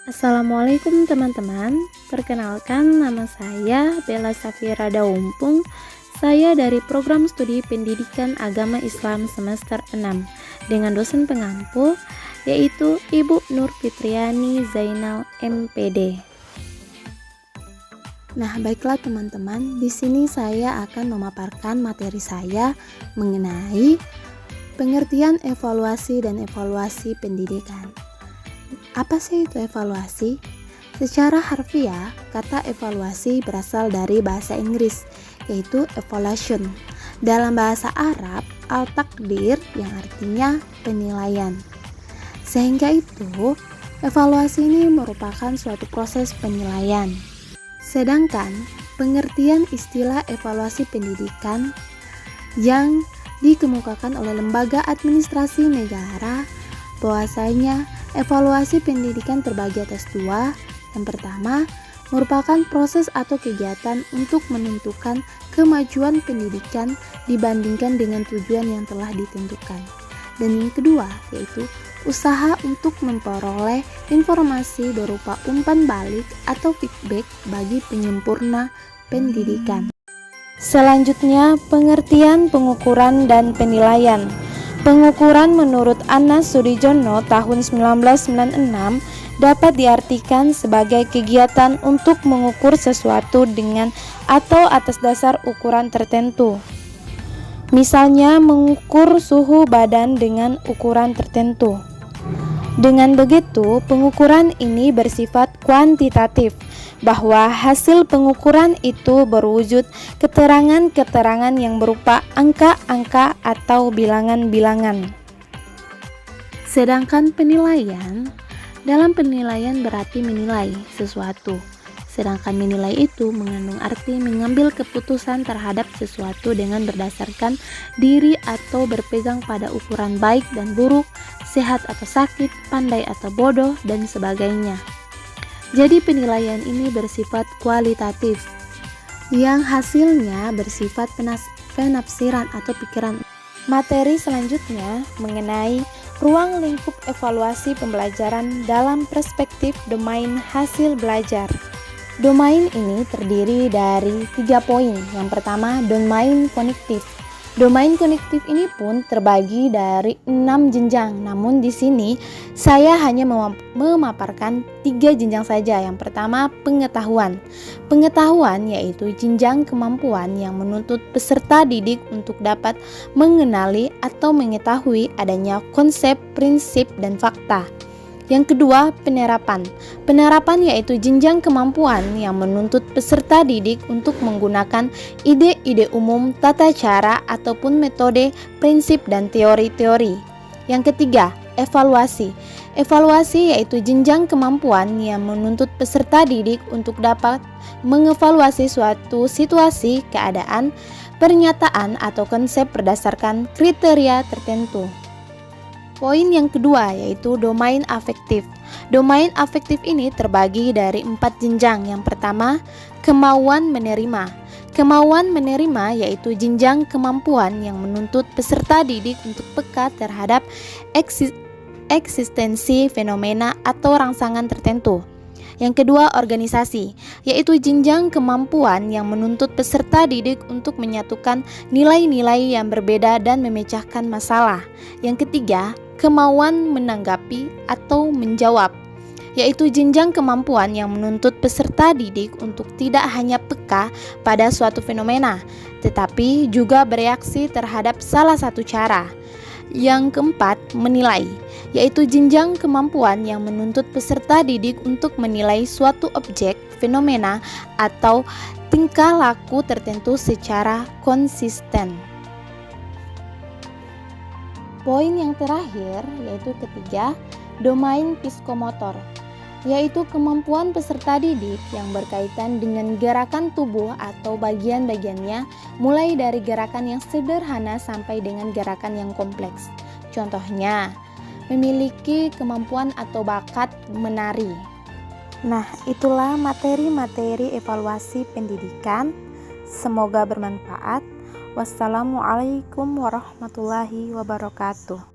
Assalamualaikum teman-teman, perkenalkan nama saya Bella Safira Daumpung. Saya dari program studi pendidikan agama Islam semester 6 dengan dosen pengampu yaitu Ibu Nur Fitriani Zainal MPD. Nah, baiklah teman-teman, di sini saya akan memaparkan materi saya mengenai pengertian evaluasi dan evaluasi pendidikan. Apa sih itu evaluasi? Secara harfiah, kata evaluasi berasal dari bahasa Inggris, yaitu evaluation. Dalam bahasa Arab, al-takdir yang artinya penilaian. Sehingga itu, evaluasi ini merupakan suatu proses penilaian. Sedangkan, pengertian istilah evaluasi pendidikan yang dikemukakan oleh lembaga administrasi negara bahwasanya evaluasi pendidikan terbagi atas dua. Yang pertama, merupakan proses atau kegiatan untuk menentukan kemajuan pendidikan dibandingkan dengan tujuan yang telah ditentukan. Dan yang kedua, yaitu usaha untuk memperoleh informasi berupa umpan balik atau feedback bagi penyempurna pendidikan. Selanjutnya, pengertian pengukuran dan penilaian. Pengukuran menurut Anas Sudijono tahun 1996 dapat diartikan sebagai kegiatan untuk mengukur sesuatu dengan atau atas dasar ukuran tertentu. Misalnya mengukur suhu badan dengan ukuran tertentu. Dengan begitu, pengukuran ini bersifat kuantitatif, bahwa hasil pengukuran itu berwujud keterangan-keterangan yang berupa angka-angka atau bilangan-bilangan. Sedangkan penilaian, dalam penilaian berarti menilai sesuatu. Sedangkan menilai itu mengandung arti mengambil keputusan terhadap sesuatu dengan berdasarkan diri atau berpegang pada ukuran baik dan buruk, sehat atau sakit, pandai atau bodoh, dan sebagainya. Jadi penilaian ini bersifat kualitatif, yang hasilnya bersifat penafsiran atau pikiran. Materi selanjutnya mengenai ruang lingkup evaluasi pembelajaran dalam perspektif domain hasil belajar. Domain ini terdiri dari 3 poin. Yang pertama, domain kognitif. Domain kognitif ini pun terbagi dari 6 jenjang. Namun di sini saya hanya memaparkan 3 jenjang saja. Yang pertama, pengetahuan. Pengetahuan yaitu jenjang kemampuan yang menuntut peserta didik untuk dapat mengenali atau mengetahui adanya konsep, prinsip, dan fakta. Yang kedua, penerapan. Penerapan yaitu jenjang kemampuan yang menuntut peserta didik untuk menggunakan ide-ide umum, tata cara, ataupun metode, prinsip, dan teori-teori. Yang ketiga, evaluasi. Evaluasi yaitu jenjang kemampuan yang menuntut peserta didik untuk dapat mengevaluasi suatu situasi, keadaan, pernyataan, atau konsep berdasarkan kriteria tertentu. Poin yang kedua yaitu domain afektif. Domain afektif ini terbagi dari 4 jenjang. Yang pertama, kemauan menerima. Kemauan menerima yaitu jenjang kemampuan yang menuntut peserta didik untuk peka terhadap eksistensi fenomena atau rangsangan tertentu. Yang kedua, organisasi, yaitu jenjang kemampuan yang menuntut peserta didik untuk menyatukan nilai-nilai yang berbeda dan memecahkan masalah. Yang ketiga, kemauan menanggapi atau menjawab, yaitu jenjang kemampuan yang menuntut peserta didik untuk tidak hanya peka pada suatu fenomena, tetapi juga bereaksi terhadap salah satu cara. Yang keempat, menilai, yaitu jenjang kemampuan yang menuntut peserta didik untuk menilai suatu objek, fenomena, atau tingkah laku tertentu secara konsisten. Poin yang terakhir, yaitu ketiga, domain psikomotor, yaitu kemampuan peserta didik yang berkaitan dengan gerakan tubuh atau bagian-bagiannya, mulai dari gerakan yang sederhana sampai dengan gerakan yang kompleks. Contohnya, memiliki kemampuan atau bakat menari. Nah, itulah materi-materi evaluasi pendidikan. Semoga bermanfaat. Wassalamualaikum warahmatullahi wabarakatuh.